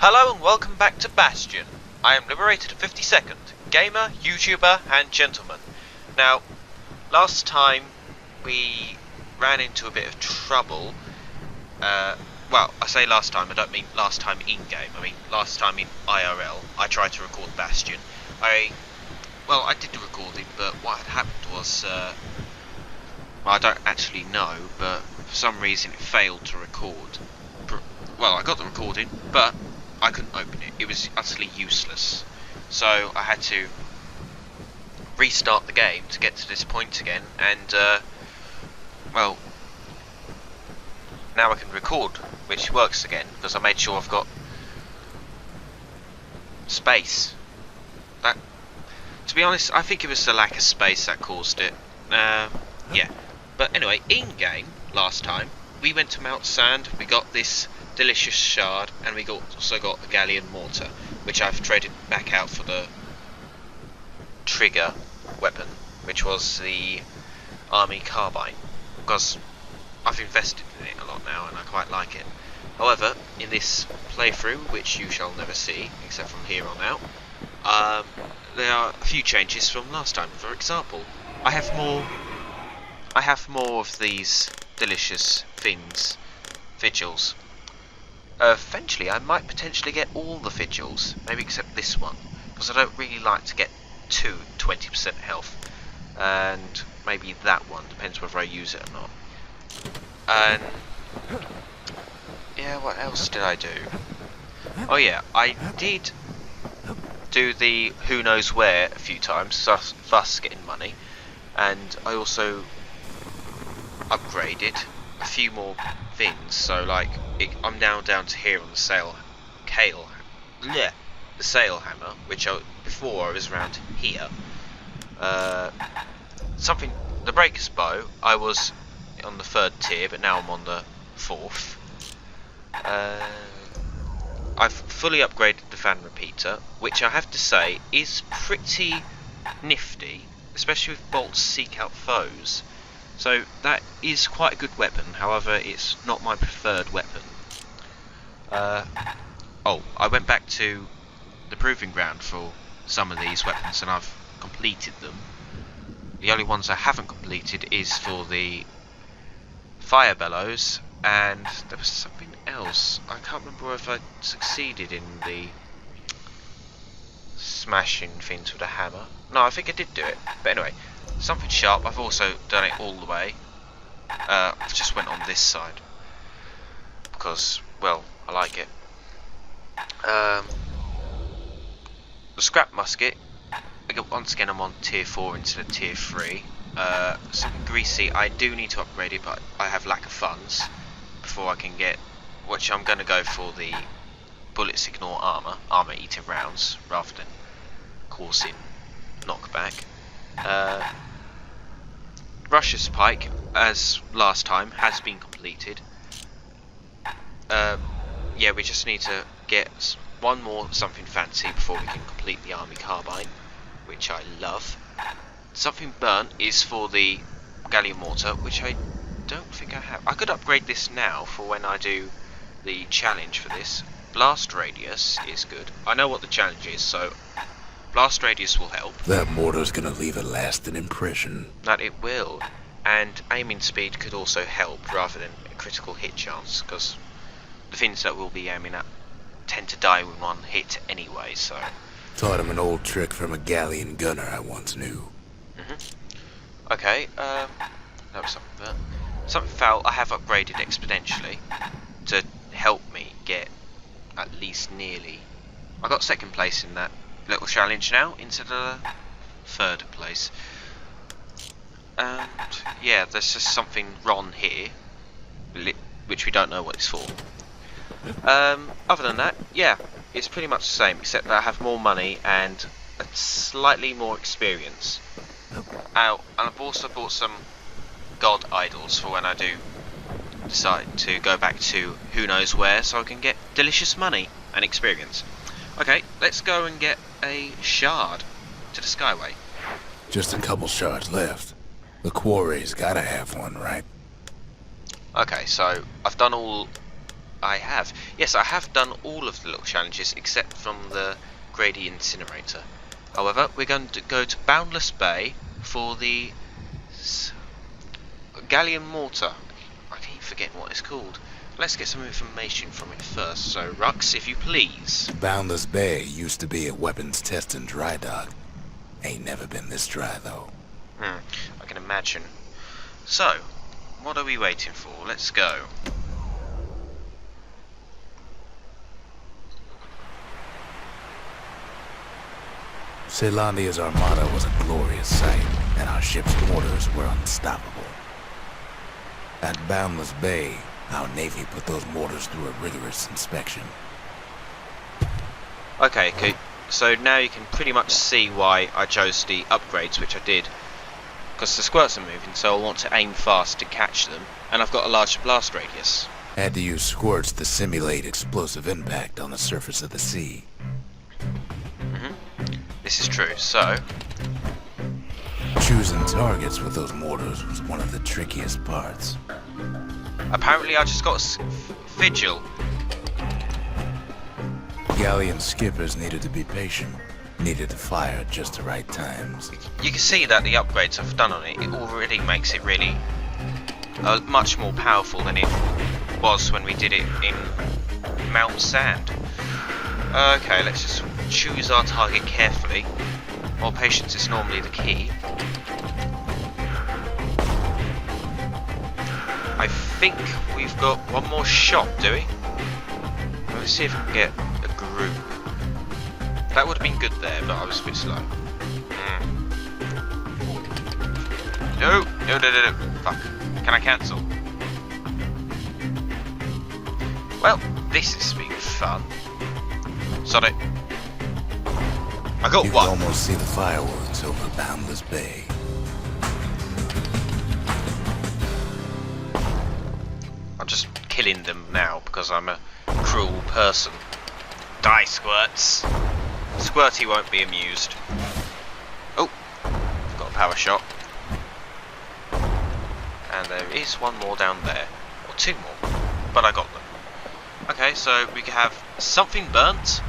Hello and welcome back to Bastion. I am Liberated 52nd, gamer, YouTuber and gentleman. Now, last time we ran into a bit of trouble. Well, I say last time, I don't mean last time in-game, I mean last time in IRL. I tried to record Bastion. I did the recording, but what had happened was, well, I don't actually know, but for some reason it failed to record. Well, I got the recording, but I couldn't open it. It was utterly useless. So I had to restart the game to get to this point again, and well, now I can record, which works again because I made sure I've got space. That, to be honest, I think it was the lack of space that caused it. Yeah. But anyway, in game last time we went to Mount Sand. We got this delicious shard, and we also got a galleon mortar, which I've traded back out for the trigger weapon, which was the army carbine, because I've invested in it a lot now and I quite like it. However, in this playthrough, which you shall never see except from here on out, there are a few changes from last time. For example, I have more of these delicious vigils. Eventually I might potentially get all the vigils, maybe except this one, because I don't really like to get 20% health, and maybe that one, depends whether I use it or not. And yeah, what else did I do? Oh yeah, I did do the who knows where a few times, thus getting money, and I also upgraded a few more things, so like I'm now down to here on the sail hammer, which before I was around here. The breaker's bow, I was on the 3rd tier, but now I'm on the 4th. I've fully upgraded the fan repeater, which I have to say is pretty nifty, especially with bolts seek out foes. So that is quite a good weapon, however it's not my preferred weapon. I went back to the proving ground for some of these weapons and I've completed them. The only ones I haven't completed is for the fire bellows, and there was something else. I can't remember if I succeeded in the smashing things with a hammer. No, I think I did do it. But anyway, something sharp. I've also done it all the way. I've just went on this side because, well, I like it. The scrap musket, once again I'm on tier 4 instead of tier 3. Something greasy, I do need to upgrade it, but I have lack of funds before I can get, which I'm going to go for the bullets ignore armor eating rounds rather than causing knockback. Russia's pike, as last time, has been completed. Yeah, we just need to get one more something fancy before we can complete the army carbine, which I love. Something burnt is for the galleon mortar, which I don't think I have. I could upgrade this now for when I do the challenge for this. Blast radius is good. I know what the challenge is, so blast radius will help. That mortar's gonna leave a lasting impression. That it will. And aiming speed could also help rather than a critical hit chance, because the things that we'll be aiming at tend to die with one hit anyway, so. Taught him an old trick from a galleon gunner I once knew. Okay, that was something there. Something foul I have upgraded exponentially to help me get at least nearly. I got 2nd place in that little challenge now instead of 3rd place. And yeah, there's just something wrong here, which we don't know what it's for. Other than that, yeah, it's pretty much the same, except that I have more money and a slightly more experience. And I've also bought some god idols for when I do decide to go back to who knows where, so I can get delicious money and experience. Okay, let's go and get a shard to the Skyway. Just a couple shards left. The Quarry's gotta have one, right? Okay, so I've done all I have. Yes, I have done all of the little challenges except from the Grady Incinerator. However, we're going to go to Boundless Bay for the Galleon Mortar. I keep forgetting what it's called. Let's get some information from it first. So, Rux, if you please. Boundless Bay used to be a weapons test and dry dock. Ain't never been this dry, though. I can imagine. So, what are we waiting for? Let's go. Celandia's armada was a glorious sight, and our ship's mortars were unstoppable. At Boundless Bay, our Navy put those mortars through a rigorous inspection. Okay, so now you can pretty much see why I chose the upgrades, which I did. Because the squirts are moving, so I want to aim fast to catch them, and I've got a larger blast radius. Had to use squirts to simulate explosive impact on the surface of the sea. This is true, so... Choosing targets with those mortars was one of the trickiest parts. Apparently I just got a vigil. Galleon skippers needed to be patient, needed to fire at just the right times. You can see that the upgrades I've done on it already makes it really much more powerful than it was when we did it in Mount Sand. Okay, let's just choose our target carefully. While patience is normally the key. I think we've got one more shot, do we? Let's see if we can get a group. That would have been good there, but I was a bit slow. No. Fuck. Can I cancel? Well, this has been fun. Sorry. I got you one. You can almost see the fireworks over Boundless Bay. I'm just killing them now because I'm a cruel person. Die, Squirts. Squirty won't be amused. Oh, I've got a power shot. And there is one more down there. Or two more. But I got them. Okay, so we can have something burnt,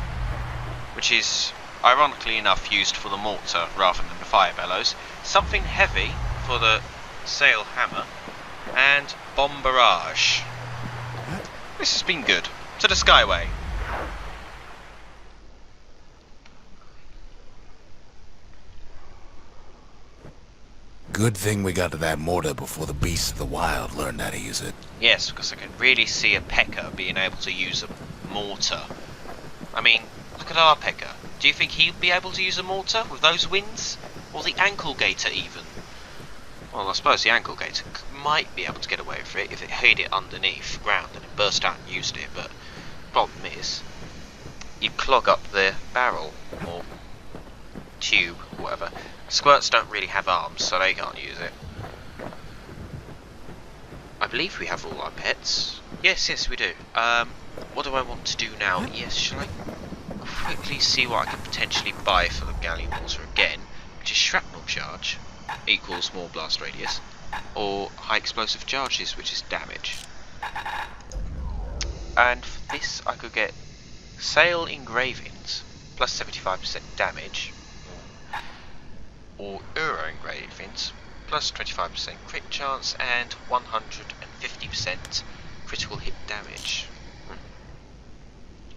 which is ironically enough used for the mortar rather than the fire bellows, something heavy for the sail hammer, and bomb barrage. This has been good. To the Skyway. Good thing we got to that mortar before the beasts of the wild learned how to use it. Yes, because I can really see a pecker being able to use a mortar. I mean, look at our pecker. Do you think he'd be able to use a mortar with those winds? Or the ankle gator even? Well, I suppose the ankle gator might be able to get away with it if it hid it underneath the ground and it burst out and used it, but the problem is, you'd clog up the barrel, or tube, or whatever. Squirts don't really have arms, so they can't use it. I believe we have all our pets. Yes, we do. What do I want to do now? Yes, shall I quickly see what I can potentially buy for the Galleon Mortar again, which is shrapnel charge, equals more blast radius, or high explosive charges, which is damage. And for this I could get sail engravings, plus 75% damage, or Euro engravings, plus 25% crit chance and 150% critical hit damage.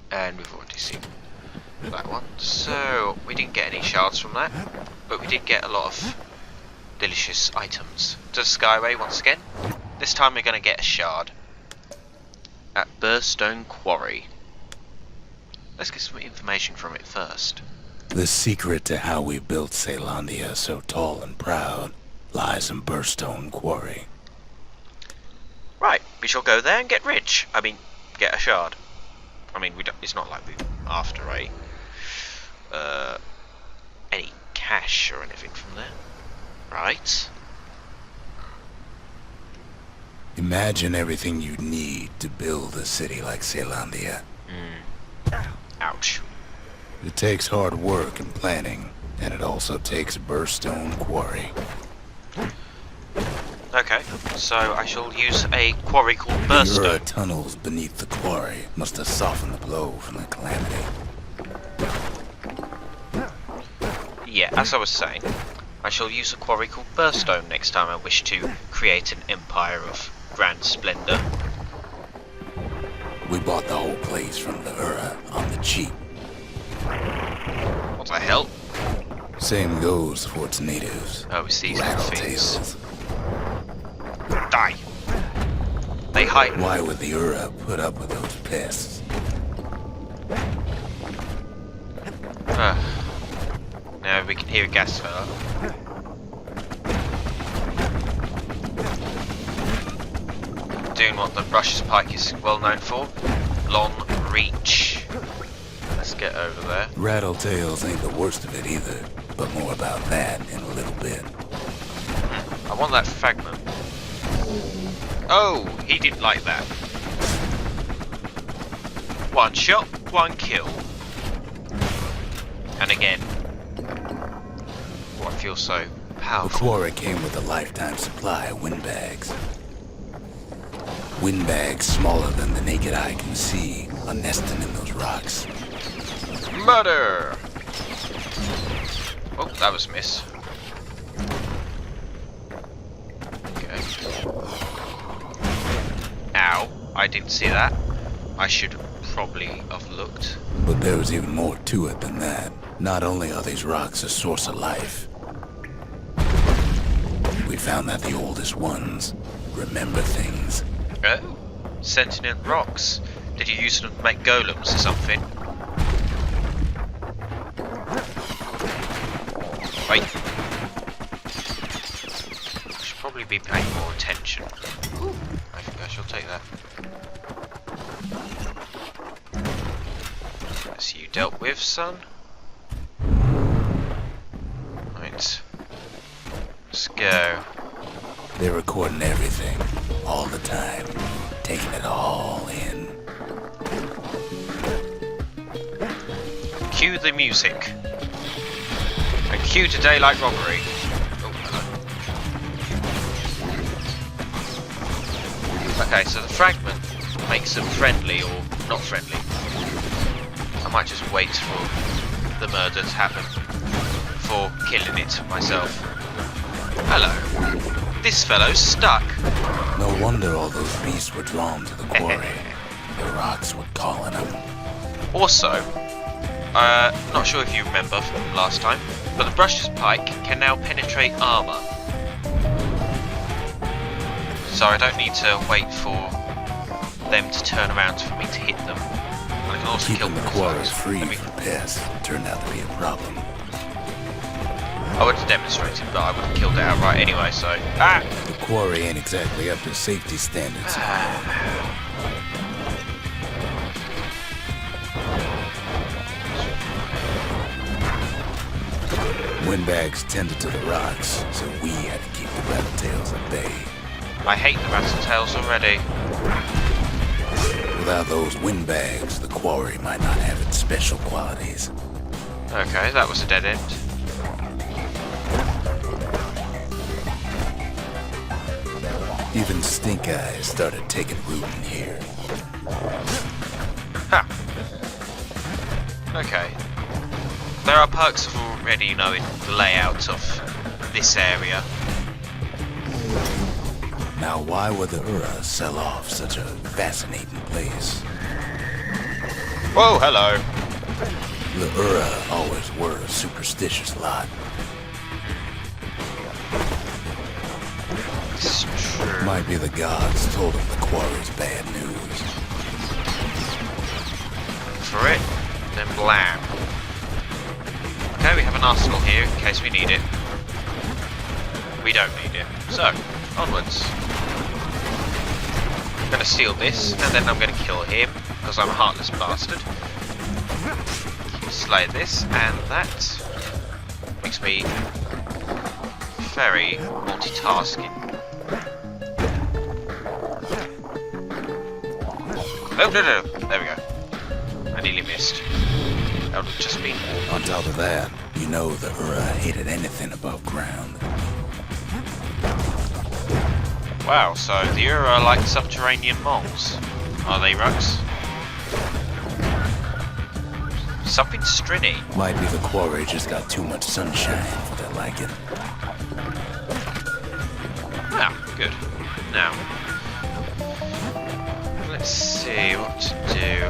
And we've already seen that one, so we didn't get any shards from that, but we did get a lot of delicious items. To the Skyway once again. This time we're going to get a shard at Burstone Quarry. Let's get some information from it first. The secret to how we built Celandia so tall and proud lies in Burstone Quarry. Right, we shall go there and get rich. I mean, get a shard. I mean, it's not like we're after any cash or anything from there. Right. Imagine everything you'd need to build a city like Celandia. Ouch. It takes hard work and planning, and it also takes Burstone Quarry. Okay, so I shall use a quarry called The Ura Burstone. tunnels beneath the quarry must have softened the blow from the calamity. Yeah, as I was saying, I shall use a quarry called Burstone next time I wish to create an empire of grand splendour. We bought the whole place from the Ura on the cheap. What the hell? Same goes for its natives. Oh, it's these little things. Rattletails. Die! They hide. Why would the Ura put up with those pests? Now we can hear a gas fella. Doing what the Brushes Pike is well known for. Long reach. Let's get over there. Rattletails ain't the worst of it either, but more about that in a little bit. I want that fragment. Oh, he didn't like that. One shot, one kill. And again. Oh, I feel so The powerful. quarry came with a lifetime supply of windbags. Windbags smaller than the naked eye can see are nesting in those rocks. Murder! Oh, that was a miss. Okay. Ow, I didn't see that. I should probably have looked. But there was even more to it than that. Not only are these rocks a source of life, we found that the oldest ones remember things. Oh, sentient rocks. Did you use them to make golems or something? Wait. I should probably be paying more attention. Ooh, I think I shall take that. That's you dealt with, son. Right. Let's go. They're recording everything, all the time, taking it all in. Cue the music. And cue to daylight robbery. Oh, hello. Okay, so the fragment makes them friendly or not friendly. I might just wait for the murder to happen before killing it myself. Hello. This fellow's stuck. No wonder all those beasts were drawn to the quarry. The rocks were calling them. Also, not sure if you remember from last time, but the Brushes Pike can now penetrate armour. So I don't need to wait for them to turn around for me to hit them. I can also kill Keeping the them. quarry free from pests turned out to be a problem. I would have demonstrated, but I would have killed it outright anyway, so... Ah! The quarry ain't exactly up to safety standards. Windbags tended to the rocks, so we had to keep the rattletails at bay. I hate the rattletails already. Without those windbags, the quarry might not have its special qualities. Okay, that was a dead end. Even stink eyes started taking root in here. Ha! Okay. There are perks of already knowing the layout of this area. Now, why would the Ura sell off such a fascinating place? Whoa, hello. The Ura always were a superstitious lot. This is true. Might be the gods told them the quarry's bad news. For it, then blam. Okay, we have an arsenal here in case we need it. We don't need it. So, onwards. I'm going to steal this, and then I'm going to kill him, because I'm a heartless bastard. Slay this, and that makes me very multitasking. Oh, no, there we go. I nearly missed. That would have just been... On top of that, you know the Ura hated anything above ground. Wow, so the Ura are like subterranean moles. Are they, Rux? Something stringy. Might be the Quarry just got too much sunshine for their liking. Ah, good. Now, let's see what to do.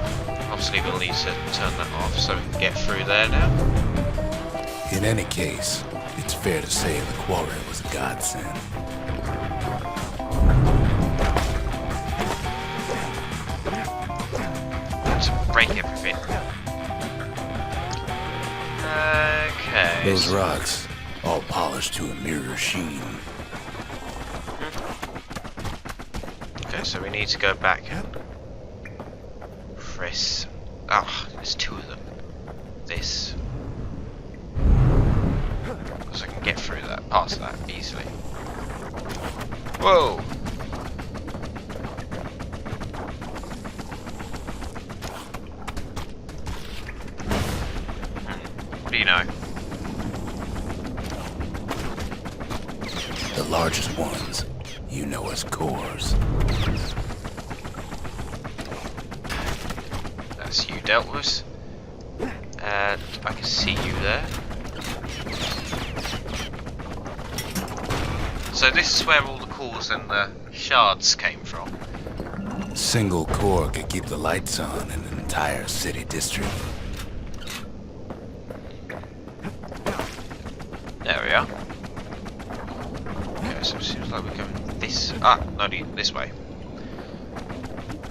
Obviously we'll need to turn that off so we can get through there now. In any case, it's fair to say the Quarry was a godsend. To break everything. Okay. Those rocks, all polished to a mirror sheen. Okay, so we need to go back and press. Ah, there's two of them. This. So I can get through that, past that easily. Whoa! What do you know? The largest ones, you know as cores. That's you dealt with. And I can see you there. So this is where all the cores and the shards came from. A single core could keep the lights on in an entire city district. There we are. Okay, so it seems like we're going this. Ah, no, this way.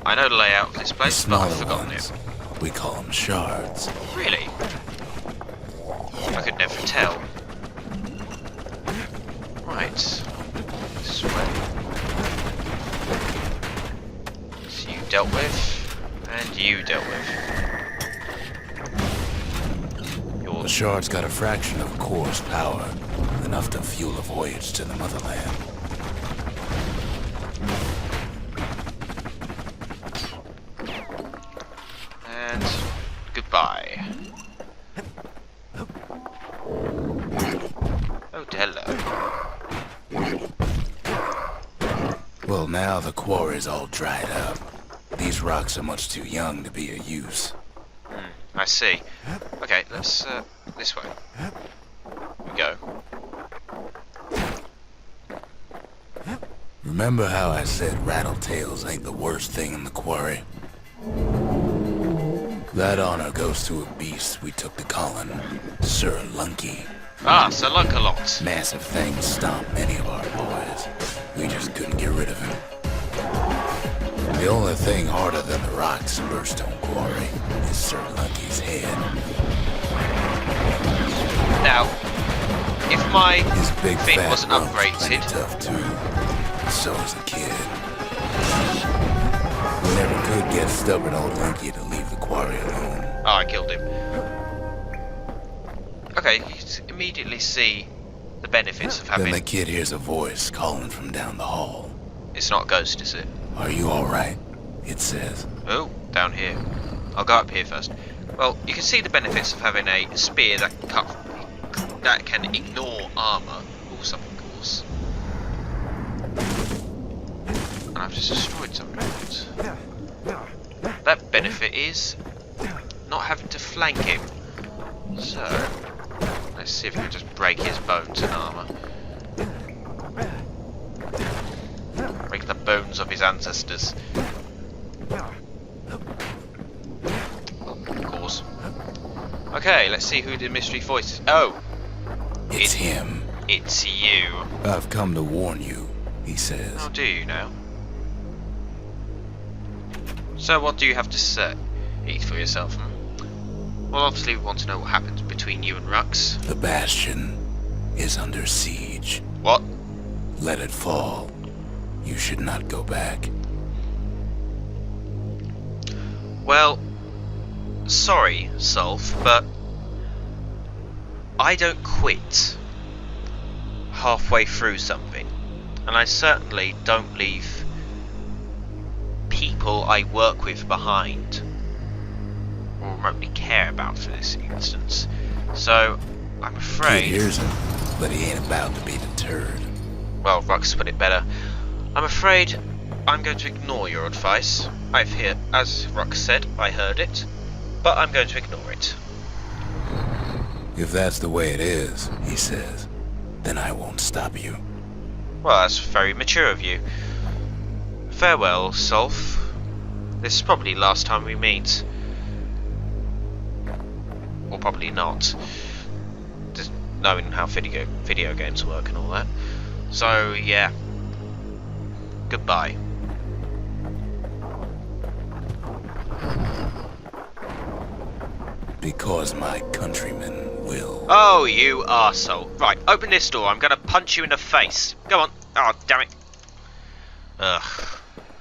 I know the layout of this place, but I've forgotten it. We call them shards. Really? I could never tell. Right. This way. So you dealt with, and you dealt with. The shards got a fraction of a core's power, enough to fuel a voyage to the motherland. And goodbye. Oh, hello. Well, now the quarry's all dried up. These rocks are much too young to be of use. I see. Okay, let's, this way. We go. Remember how I said Rattletails ain't the worst thing in the quarry? That honor goes to a beast we took to Colin, Sir Lunky. Ah, Sir Lunkalot. Massive things stomped many of our boys. We just couldn't get rid of him. The only thing harder than the rocks in Burstone Quarry is Sir Lunky's head. Now, if my His big thing fat wasn't rump's plenty upgraded, tough too. So was the kid. We never could get stubborn old Lunky to leave the quarry alone. oh, I killed him. Okay, you can immediately see the benefits of Then having. the kid hears a voice calling from down the hall. It's not a ghost, is it? Are you alright? It says. Oh, down here. I'll go up here first. Well, you can see the benefits of having a spear that can ignore armor. Oh, something course. And I've just destroyed something. That benefit is not having to flank him. So, let's see if we can just break his bones and armor. Break the bones of his ancestors. Of course. Okay, let's see who the mystery voice is. Oh! It's him. It's you. I've come to warn you, he says. How do you now? So what do you have to say? Eat for yourself, Well, obviously we want to know what happened between you and Rux. The Bastion is under siege. What? Let it fall. You should not go back. Well, sorry, Zulf, but I don't quit halfway through something. And I certainly don't leave people I work with behind or remotely care about for this instance. So, I'm afraid... Kid hears him, but he ain't about to be deterred. Well, Rux put it better. I'm afraid I'm going to ignore your advice. As Rock said, I heard it, but I'm going to ignore it. If that's the way it is, he says, then I won't stop you. Well, that's very mature of you. Farewell, Zulf. This is probably the last time we meet. Or probably not. Just knowing how video games work and all that. So, yeah. Goodbye. Because my countrymen will. Oh, you arsehole. Right, open this door. I'm gonna punch you in the face. Go on. Oh, damn it. Ugh.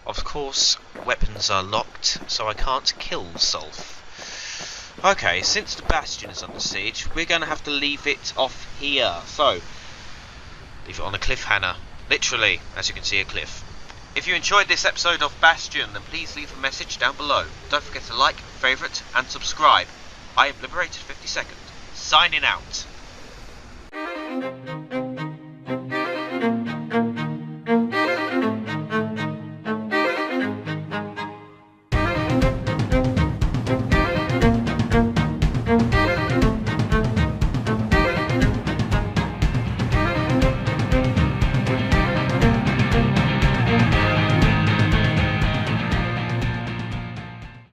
Of course, weapons are locked, so I can't kill Zulf. Okay, since the Bastion is under siege, we're gonna have to leave it off here. So, leave it on a cliffhanger. Literally, as you can see, a cliff. If you enjoyed this episode of Bastion, then please leave a message down below. Don't forget to like, favourite, and subscribe. I am Liberated 52nd, signing out.